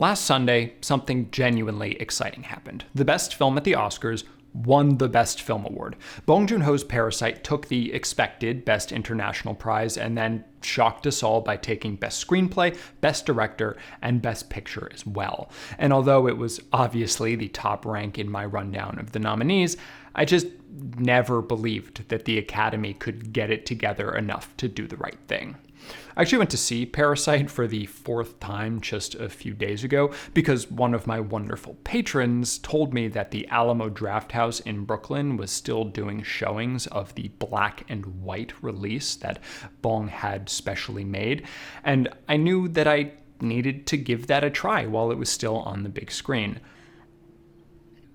Last Sunday, something genuinely exciting happened. The best film at the Oscars won the Best Film Award. Bong Joon-ho's Parasite took the expected Best International Prize and then shocked us all by taking Best Screenplay, Best Director, and Best Picture as well. And although it was obviously the top rank in my rundown of the nominees, I just never believed that the Academy could get it together enough to do the right thing. I actually went to see Parasite for the fourth time just a few days ago because one of my wonderful patrons told me that the Alamo Drafthouse in Brooklyn was still doing showings of the black and white release that Bong had specially made, and I knew that I needed to give that a try while it was still on the big screen.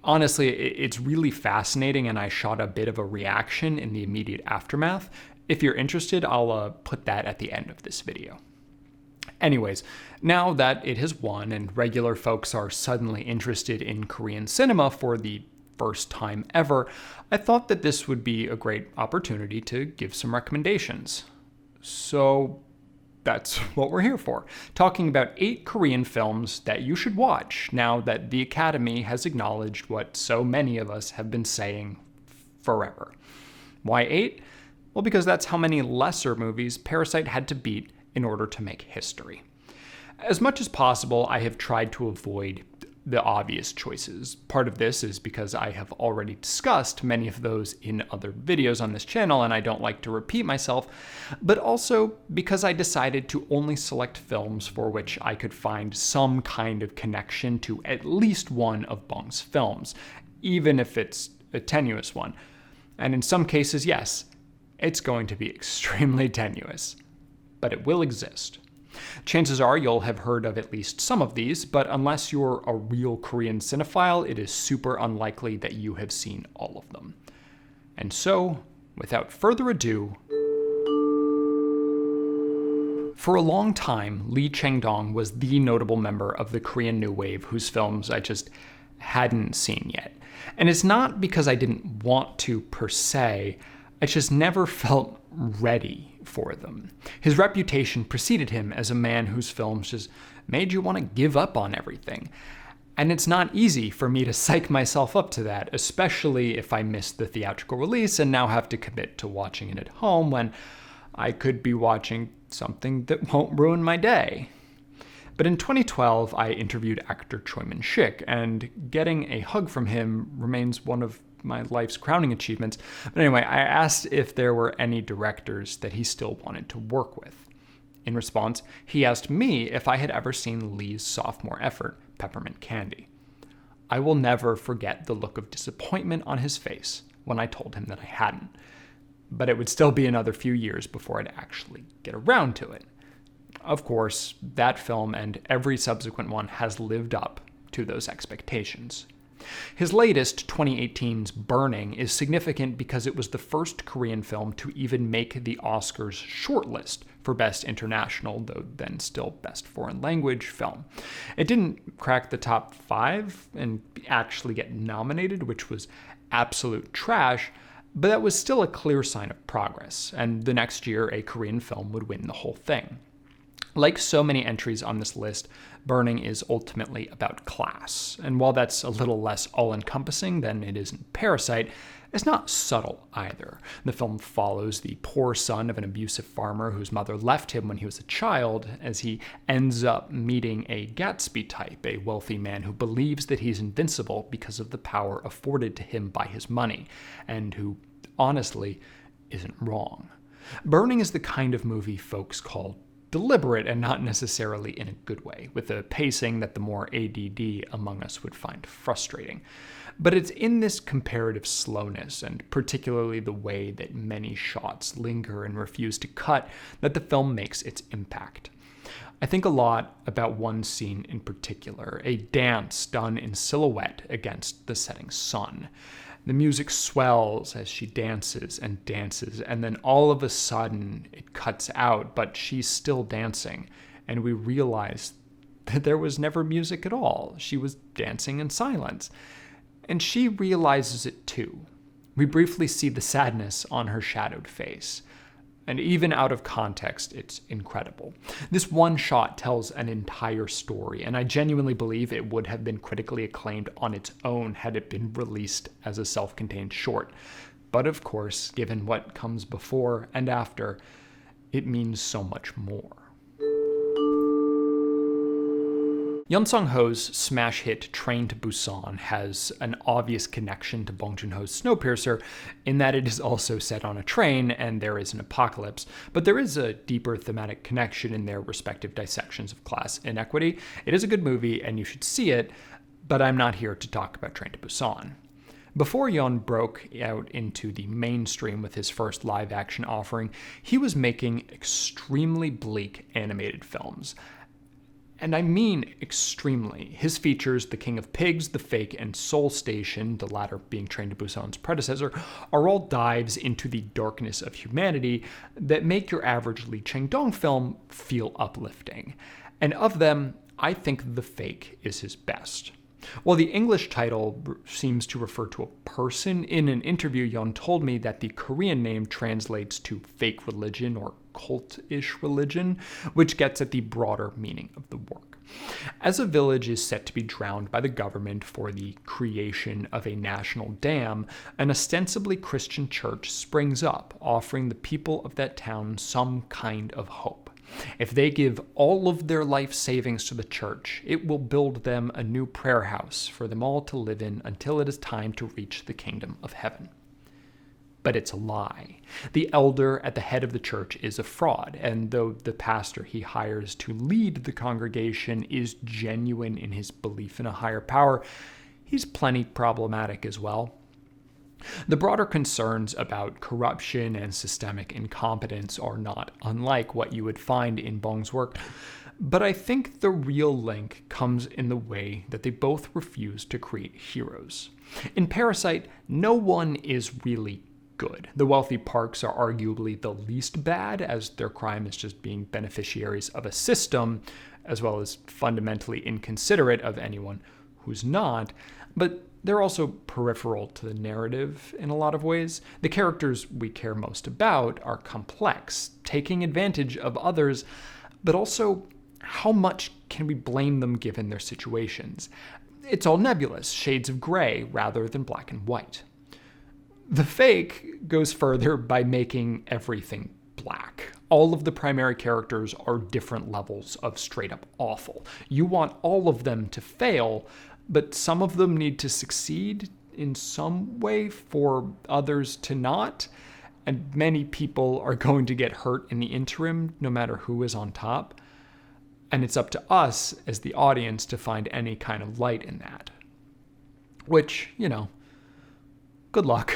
Honestly, it's really fascinating, and I shot a bit of a reaction in the immediate aftermath. If you're interested, I'll put that at the end of this video. Anyways, now that it has won and regular folks are suddenly interested in Korean cinema for the first time ever, I thought that this would be a great opportunity to give some recommendations. So that's what we're here for, talking about 8 Korean films that you should watch now that the Academy has acknowledged what so many of us have been saying forever. Why 8? Well, because that's how many lesser movies Parasite had to beat in order to make history. As much as possible, I have tried to avoid the obvious choices. Part of this is because I have already discussed many of those in other videos on this channel and I don't like to repeat myself, but also because I decided to only select films for which I could find some kind of connection to at least one of Bong's films, even if it's a tenuous one. And in some cases, yes, it's going to be extremely tenuous, but it will exist. Chances are you'll have heard of at least some of these, but unless you're a real Korean cinephile, it is super unlikely that you have seen all of them. And so, without further ado, for a long time, Lee Chang-dong was the notable member of the Korean New Wave whose films I just hadn't seen yet. And it's not because I didn't want to per se, I just never felt ready for them. His reputation preceded him as a man whose films just made you want to give up on everything. And it's not easy for me to psych myself up to that, especially if I missed the theatrical release and now have to commit to watching it at home when I could be watching something that won't ruin my day. But in 2012, I interviewed actor Choi Min-sik, and getting a hug from him remains one of my life's crowning achievements. But anyway, I asked if there were any directors that he still wanted to work with. In response, he asked me if I had ever seen Lee's sophomore effort, Peppermint Candy. I will never forget the look of disappointment on his face when I told him that I hadn't. But it would still be another few years before I'd actually get around to it. Of course, that film and every subsequent one has lived up to those expectations. His latest, 2018's Burning, is significant because it was the first Korean film to even make the Oscars shortlist for Best International, though then still Best Foreign Language film. It didn't crack the top 5 and actually get nominated, which was absolute trash, but that was still a clear sign of progress, and the next year a Korean film would win the whole thing. Like so many entries on this list, Burning is ultimately about class, and while that's a little less all-encompassing than it is in Parasite, it's not subtle either. The film follows the poor son of an abusive farmer whose mother left him when he was a child, as he ends up meeting a Gatsby type, a wealthy man who believes that he's invincible because of the power afforded to him by his money, and who, honestly, isn't wrong. Burning is the kind of movie folks call deliberate and not necessarily in a good way, with a pacing that the more ADD among us would find frustrating. But it's in this comparative slowness, and particularly the way that many shots linger and refuse to cut, that the film makes its impact. I think a lot about one scene in particular, a dance done in silhouette against the setting sun. The music swells as she dances, and then all of a sudden it cuts out, but she's still dancing, and we realize that there was never music at all. She was dancing in silence. And she realizes it too. We briefly see the sadness on her shadowed face. And even out of context, it's incredible. This one shot tells an entire story, and I genuinely believe it would have been critically acclaimed on its own had it been released as a self-contained short. But of course, given what comes before and after, it means so much more. Yeon Sung-ho's smash hit Train to Busan has an obvious connection to Bong Joon-ho's Snowpiercer in that it is also set on a train and there is an apocalypse, but there is a deeper thematic connection in their respective dissections of class inequity. It is a good movie and you should see it, but I'm not here to talk about Train to Busan. Before Yeon broke out into the mainstream with his first live-action offering, he was making extremely bleak animated films. And I mean extremely. His features, The King of Pigs, The Fake, and Seoul Station, the latter being Train to Busan's predecessor, are all dives into the darkness of humanity that make your average Lee Chang-dong film feel uplifting. And of them, I think The Fake is his best. While the English title seems to refer to a person, in an interview, Yeon told me that the Korean name translates to fake religion or cult-ish religion, which gets at the broader meaning of the work. As a village is set to be drowned by the government for the creation of a national dam, an ostensibly Christian church springs up, offering the people of that town some kind of hope. If they give all of their life savings to the church, it will build them a new prayer house for them all to live in until it is time to reach the kingdom of heaven. But it's a lie. The elder at the head of the church is a fraud, and though the pastor he hires to lead the congregation is genuine in his belief in a higher power, he's plenty problematic as well. The broader concerns about corruption and systemic incompetence are not unlike what you would find in Bong's work, but I think the real link comes in the way that they both refuse to create heroes. In Parasite, no one is really good. The wealthy Parks are arguably the least bad, as their crime is just being beneficiaries of a system, as well as fundamentally inconsiderate of anyone who's not, but they're also peripheral to the narrative in a lot of ways. The characters we care most about are complex, taking advantage of others, but also how much can we blame them given their situations? It's all nebulous, shades of gray rather than black and white. The Fake goes further by making everything black. All of the primary characters are different levels of straight up awful. You want all of them to fail, but some of them need to succeed in some way for others to not, and many people are going to get hurt in the interim, no matter who is on top. And it's up to us as the audience to find any kind of light in that. Which, good luck.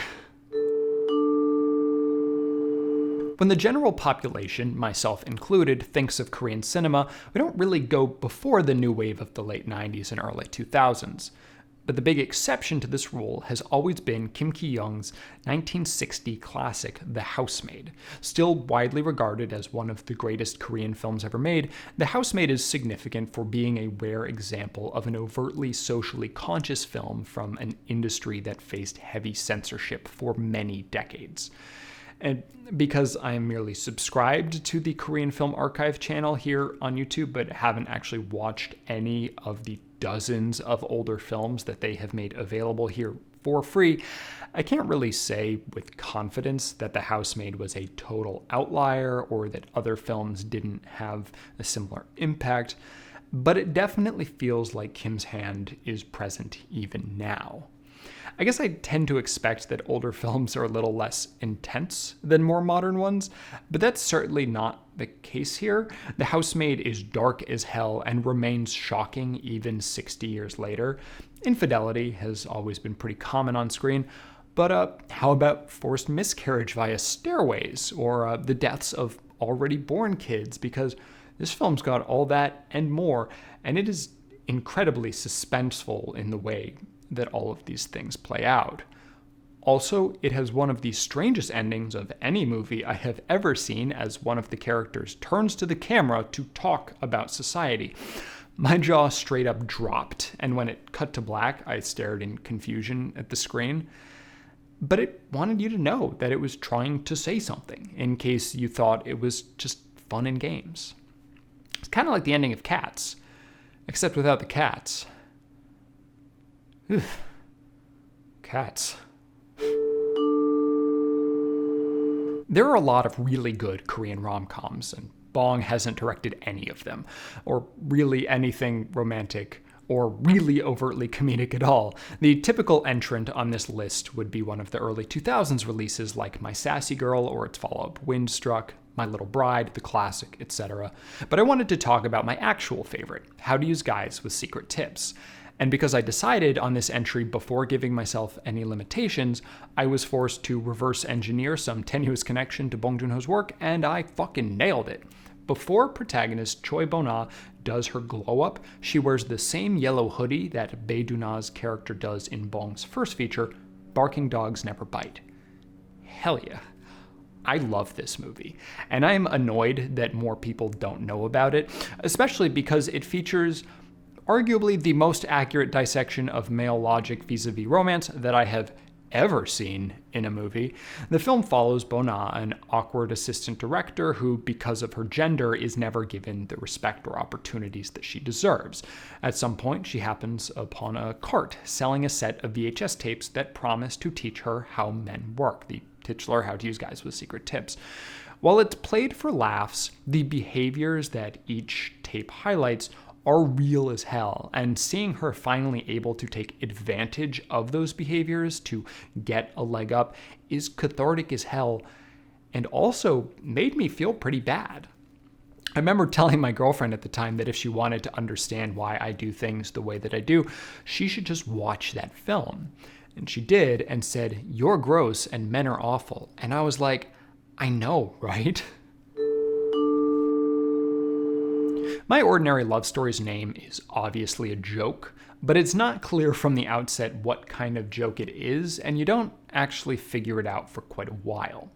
When the general population, myself included, thinks of Korean cinema, we don't really go before the new wave of the late 90s and early 2000s. But the big exception to this rule has always been Kim Ki-young's 1960 classic, The Housemaid. Still widely regarded as one of the greatest Korean films ever made, The Housemaid is significant for being a rare example of an overtly socially conscious film from an industry that faced heavy censorship for many decades. And because I am merely subscribed to the Korean Film Archive channel here on YouTube, but haven't actually watched any of the dozens of older films that they have made available here for free, I can't really say with confidence that The Housemaid was a total outlier or that other films didn't have a similar impact, but it definitely feels like Kim's hand is present even now. I guess I tend to expect that older films are a little less intense than more modern ones, but that's certainly not the case here. The Housemaid is dark as hell and remains shocking even 60 years later. Infidelity has always been pretty common on screen, but how about forced miscarriage via stairways or the deaths of already born kids? Because this film's got all that and more, and it is incredibly suspenseful in the way that all of these things play out. Also, it has one of the strangest endings of any movie I have ever seen, as one of the characters turns to the camera to talk about society. My jaw straight up dropped, and when it cut to black, I stared in confusion at the screen. but it wanted you to know that it was trying to say something in case you thought it was just fun and games. It's kind of like the ending of Cats, except without the cats. Ugh. Cats. There are a lot of really good Korean rom-coms, and Bong hasn't directed any of them, or really anything romantic, or really overtly comedic at all. The typical entrant on this list would be one of the early 2000s releases like My Sassy Girl or its follow-up Windstruck, My Little Bride, the classic, etc. But I wanted to talk about my actual favorite, How to Use Guys with Secret Tips. And because I decided on this entry before giving myself any limitations, I was forced to reverse engineer some tenuous connection to Bong Joon-ho's work, and I fucking nailed it. Before protagonist Choi Bo-na does her glow-up, she wears the same yellow hoodie that Bae Do-na's character does in Bong's first feature, Barking Dogs Never Bite. Hell yeah. I love this movie, and I am annoyed that more people don't know about it, especially because it features arguably the most accurate dissection of male logic vis-a-vis romance that I have ever seen in a movie. The film follows Bo-na, an awkward assistant director who, because of her gender, is never given the respect or opportunities that she deserves. At some point, she happens upon a cart selling a set of VHS tapes that promise to teach her how men work, the titular How to Use Guys with Secret Tips. While it's played for laughs, the behaviors that each tape highlights are real as hell, and seeing her finally able to take advantage of those behaviors to get a leg up is cathartic as hell, and also made me feel pretty bad. I remember telling my girlfriend at the time that if she wanted to understand why I do things the way that I do, she should just watch that film. And she did, and said, "You're gross and men are awful." And I was like, I know, right? My Ordinary Love Story's name is obviously a joke, but it's not clear from the outset what kind of joke it is, and you don't actually figure it out for quite a while.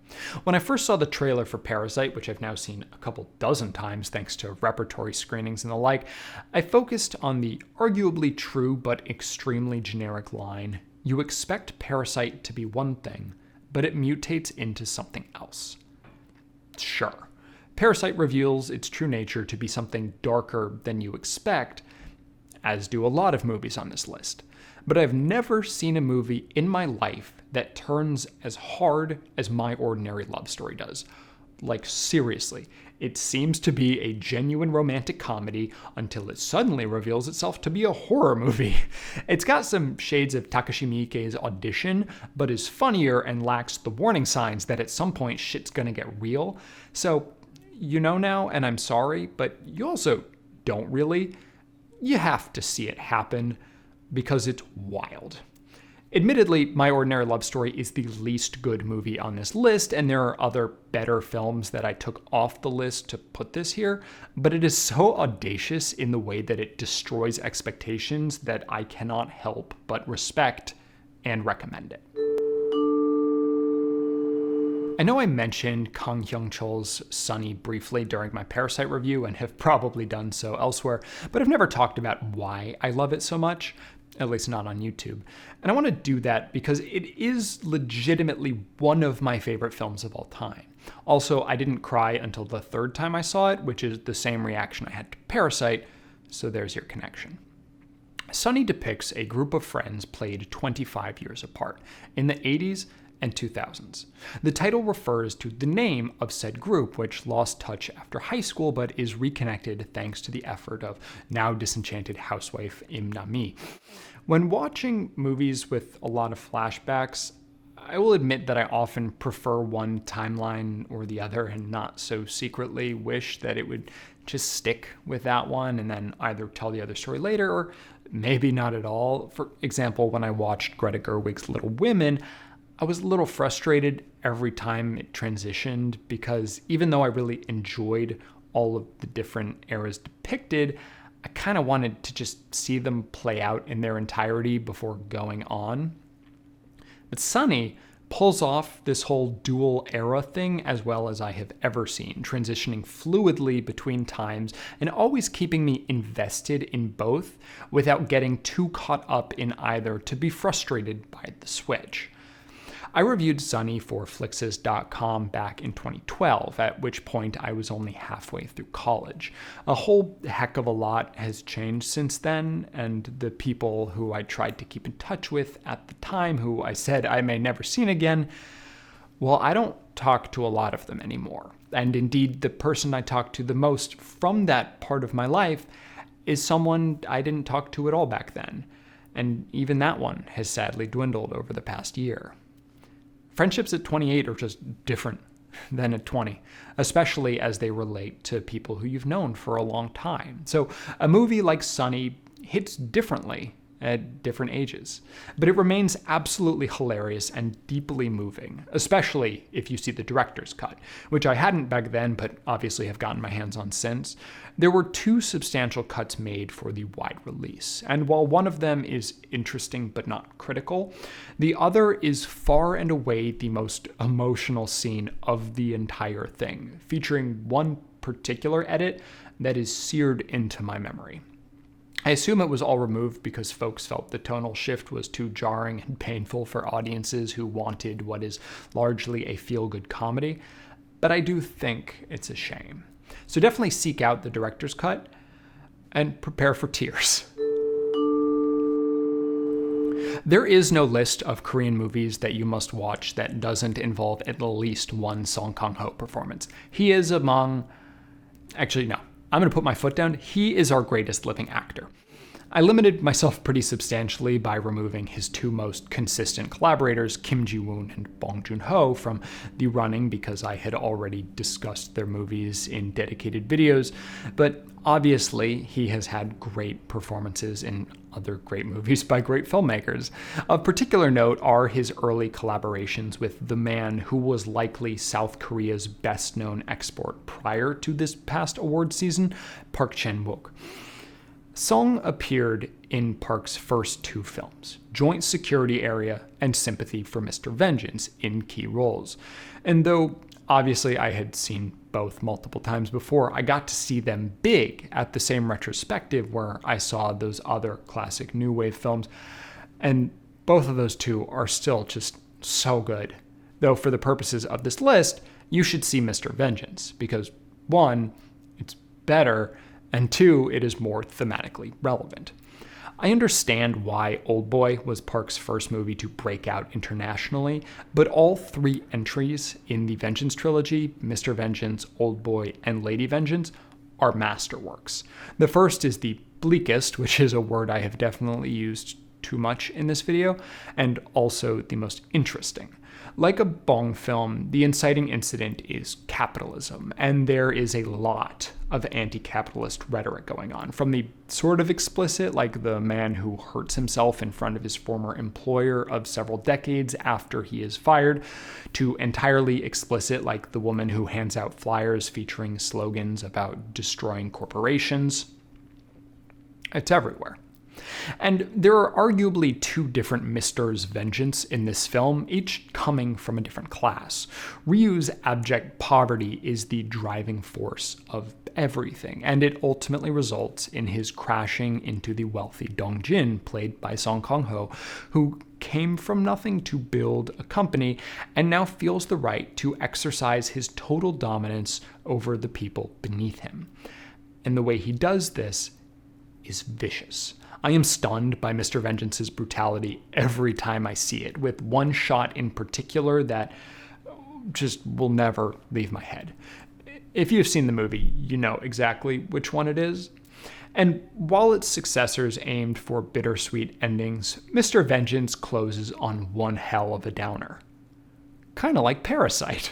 When I first saw the trailer for Parasite, which I've now seen a couple dozen times thanks to repertory screenings and the like, I focused on the arguably true but extremely generic line, "You expect Parasite to be one thing, but it mutates into something else." Sure. Parasite reveals its true nature to be something darker than you expect, as do a lot of movies on this list. But I've never seen a movie in my life that turns as hard as My Ordinary Love Story does. Like, seriously, it seems to be a genuine romantic comedy until it suddenly reveals itself to be a horror movie. It's got some shades of Takashi Miike's Audition, but is funnier and lacks the warning signs that at some point shit's gonna get real. So, you know now, and I'm sorry, but you also don't really. You have to see it happen because it's wild. Admittedly, My Ordinary Love Story is the least good movie on this list, and there are other better films that I took off the list to put this here, but it is so audacious in the way that it destroys expectations that I cannot help but respect and recommend it. I know I mentioned Kang Hyeong-cheol's Sunny briefly during my Parasite review and have probably done so elsewhere, but I've never talked about why I love it so much, at least not on YouTube. And I want to do that because it is legitimately one of my favorite films of all time. Also, I didn't cry until the third time I saw it, which is the same reaction I had to Parasite, so there's your connection. Sunny depicts a group of friends played 25 years apart, in the 80s and 2000s. The title refers to the name of said group, which lost touch after high school but is reconnected thanks to the effort of now disenchanted housewife Im Na-mi. When watching movies with a lot of flashbacks, I will admit that I often prefer one timeline or the other and not so secretly wish that it would just stick with that one and then either tell the other story later or maybe not at all. For example, when I watched Greta Gerwig's Little Women, I was a little frustrated every time it transitioned because even though I really enjoyed all of the different eras depicted, I kind of wanted to just see them play out in their entirety before going on. But Sunny pulls off this whole dual era thing as well as I have ever seen, transitioning fluidly between times and always keeping me invested in both without getting too caught up in either to be frustrated by the switch. I reviewed Sunny for Flixes.com back in 2012, at which point I was only halfway through college. A whole heck of a lot has changed since then, and the people who I tried to keep in touch with at the time, who I said I may never see again, well, I don't talk to a lot of them anymore. And indeed, the person I talk to the most from that part of my life is someone I didn't talk to at all back then. And even that one has sadly dwindled over the past year. Friendships at 28 are just different than at 20, especially as they relate to people who you've known for a long time. So a movie like Sunny hits differently at different ages, but it remains absolutely hilarious and deeply moving, especially if you see the director's cut, which I hadn't back then, but obviously have gotten my hands on since. There were two substantial cuts made for the wide release, and while one of them is interesting but not critical, the other is far and away the most emotional scene of the entire thing, featuring one particular edit that is seared into my memory. I assume it was all removed because folks felt the tonal shift was too jarring and painful for audiences who wanted what is largely a feel-good comedy, but I do think it's a shame. So definitely seek out the director's cut and prepare for tears. There is no list of Korean movies that you must watch that doesn't involve at least one Song Kang-ho performance. He is among... Actually, no. I'm going to put my foot down. He is our greatest living actor. I limited myself pretty substantially by removing his two most consistent collaborators, Kim Ji-woon and Bong Joon-ho, from the running because I had already discussed their movies in dedicated videos, but obviously he has had great performances in other great movies by great filmmakers. Of particular note are his early collaborations with the man who was likely South Korea's best-known export prior to this past award season, Park Chan-wook. Song appeared in Park's first two films, Joint Security Area and Sympathy for Mr. Vengeance, in key roles. And though obviously I had seen both multiple times before, I got to see them big at the same retrospective where I saw those other classic New Wave films, and both of those two are still just so good. Though for the purposes of this list, you should see Mr. Vengeance, because one, it's better, and two, it is more thematically relevant. I understand why Oldboy was Park's first movie to break out internationally, but all three entries in the Vengeance trilogy, Mr. Vengeance, Oldboy, and Lady Vengeance, are masterworks. The first is the bleakest, which is a word I have definitely used too much in this video, and also the most interesting. Like a Bong film, the inciting incident is capitalism, and there is a lot of anti-capitalist rhetoric going on, from the sort of explicit, like the man who hurts himself in front of his former employer of several decades after he is fired, to entirely explicit, like the woman who hands out flyers featuring slogans about destroying corporations. It's everywhere. And there are arguably two different Mr.'s vengeance in this film, each coming from a different class. Ryu's abject poverty is the driving force of everything, and it ultimately results in his crashing into the wealthy Dong-jin, played by Song Kang-ho, who came from nothing to build a company and now feels the right to exercise his total dominance over the people beneath him. And the way he does this is vicious. I am stunned by Mr. Vengeance's brutality every time I see it, with one shot in particular that just will never leave my head. If you've seen the movie, you know exactly which one it is. And while its successors aimed for bittersweet endings, Mr. Vengeance closes on one hell of a downer. Kind of like Parasite.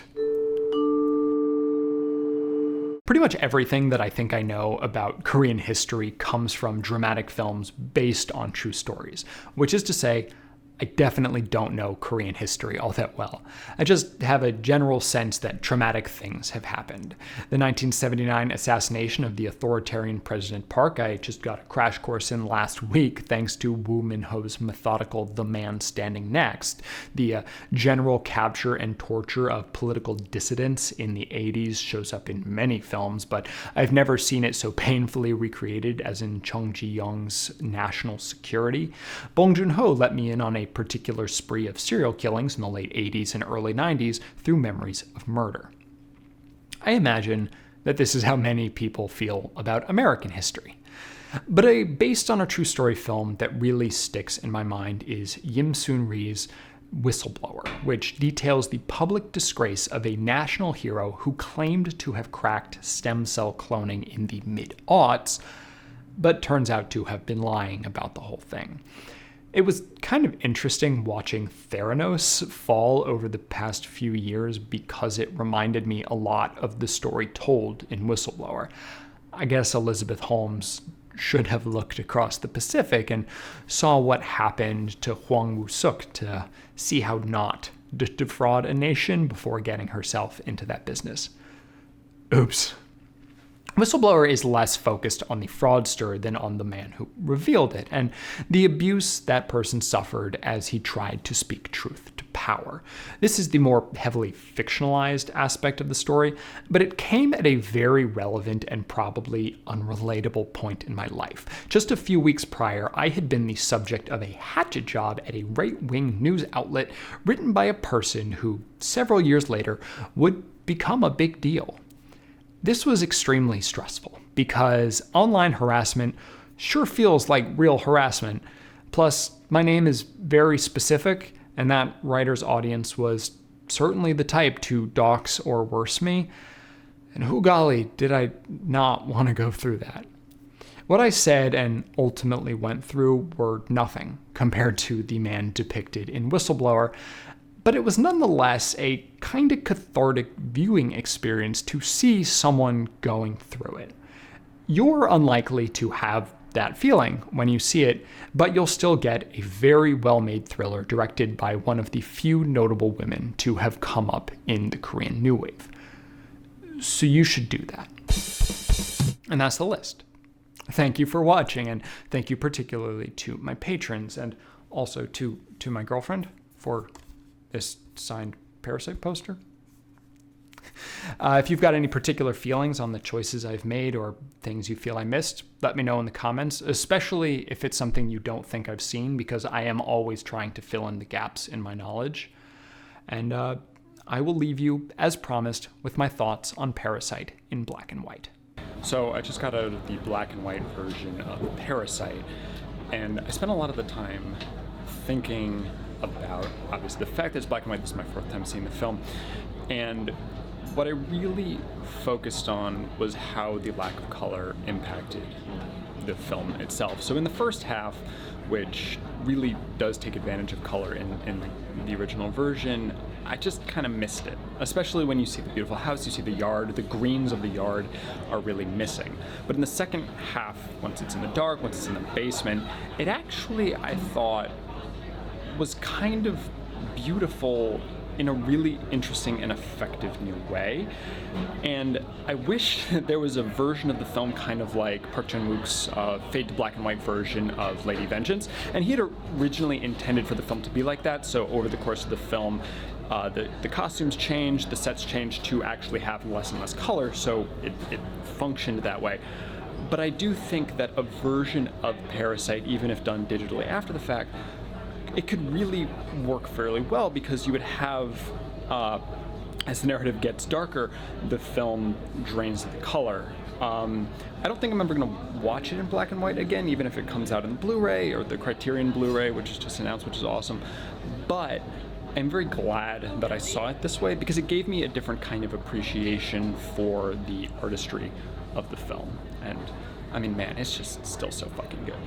Pretty much everything that I think I know about Korean history comes from dramatic films based on true stories, which is to say, I definitely don't know Korean history all that well. I just have a general sense that traumatic things have happened. The 1979 assassination of the authoritarian President Park, I just got a crash course in last week thanks to Woo Min-ho's methodical The Man Standing Next. The general capture and torture of political dissidents in the 80s shows up in many films, but I've never seen it so painfully recreated as in Chung Ji-young's National Security. Bong Joon-ho let me in on a particular spree of serial killings in the late 80s and early 90s through memories of murder. I imagine that this is how many people feel about American history. But a based on a true story film that really sticks in my mind is Soon-rye's Whistleblower, which details the public disgrace of a national hero who claimed to have cracked stem cell cloning in the mid-aughts, but turns out to have been lying about the whole thing. It was kind of interesting watching Theranos fall over the past few years because it reminded me a lot of the story told in Whistleblower. I guess Elizabeth Holmes should have looked across the Pacific and saw what happened to Won-suk to see how not to defraud a nation before getting herself into that business. Oops. Whistleblower is less focused on the fraudster than on the man who revealed it, and the abuse that person suffered as he tried to speak truth to power. This is the more heavily fictionalized aspect of the story, but it came at a very relevant and probably unrelatable point in my life. Just a few weeks prior, I had been the subject of a hatchet job at a right-wing news outlet written by a person who, several years later, would become a big deal. This was extremely stressful because online harassment sure feels like real harassment. Plus, my name is very specific, and that writer's audience was certainly the type to dox or worse me. And who golly, did I not want to go through that. What I said and ultimately went through were nothing compared to the man depicted in Whistleblower, but it was nonetheless a kind of cathartic viewing experience to see someone going through it. You're unlikely to have that feeling when you see it, but you'll still get a very well-made thriller directed by one of the few notable women to have come up in the Korean New Wave. So you should do that. And that's the list. Thank you for watching, and thank you particularly to my patrons, and also to my girlfriend for this signed Parasite poster. If you've got any particular feelings on the choices I've made or things you feel I missed, let me know in the comments, especially if it's something you don't think I've seen, because I am always trying to fill in the gaps in my knowledge. And I will leave you, as promised, with my thoughts on Parasite in black and white. So I just got out of the black and white version of Parasite, and I spent a lot of the time thinking about, obviously, the fact that it's black and white. This is my fourth time seeing the film, and what I really focused on was how the lack of color impacted the film itself. So in the first half, which really does take advantage of color in the original version, I just kind of missed it. Especially when you see the beautiful house, you see the yard, the greens of the yard are really missing. But in the second half, once it's in the dark, once it's in the basement, it actually, I thought, was kind of beautiful in a really interesting and effective new way. And I wish there was a version of the film kind of like Park Chan-wook's fade to black and white version of Lady Vengeance. And he had originally intended for the film to be like that, so over the course of the film, the costumes changed, the sets changed to actually have less and less color, so it functioned that way. But I do think that a version of Parasite, even if done digitally after the fact, it could really work fairly well, because you would have, as the narrative gets darker, the film drains the color. I don't think I'm ever going to watch it in black and white again, even if it comes out in Blu-ray or the Criterion Blu-ray, which is just announced, which is awesome. But I'm very glad that I saw it this way, because it gave me a different kind of appreciation for the artistry of the film. And I mean, man, it's just still so fucking good.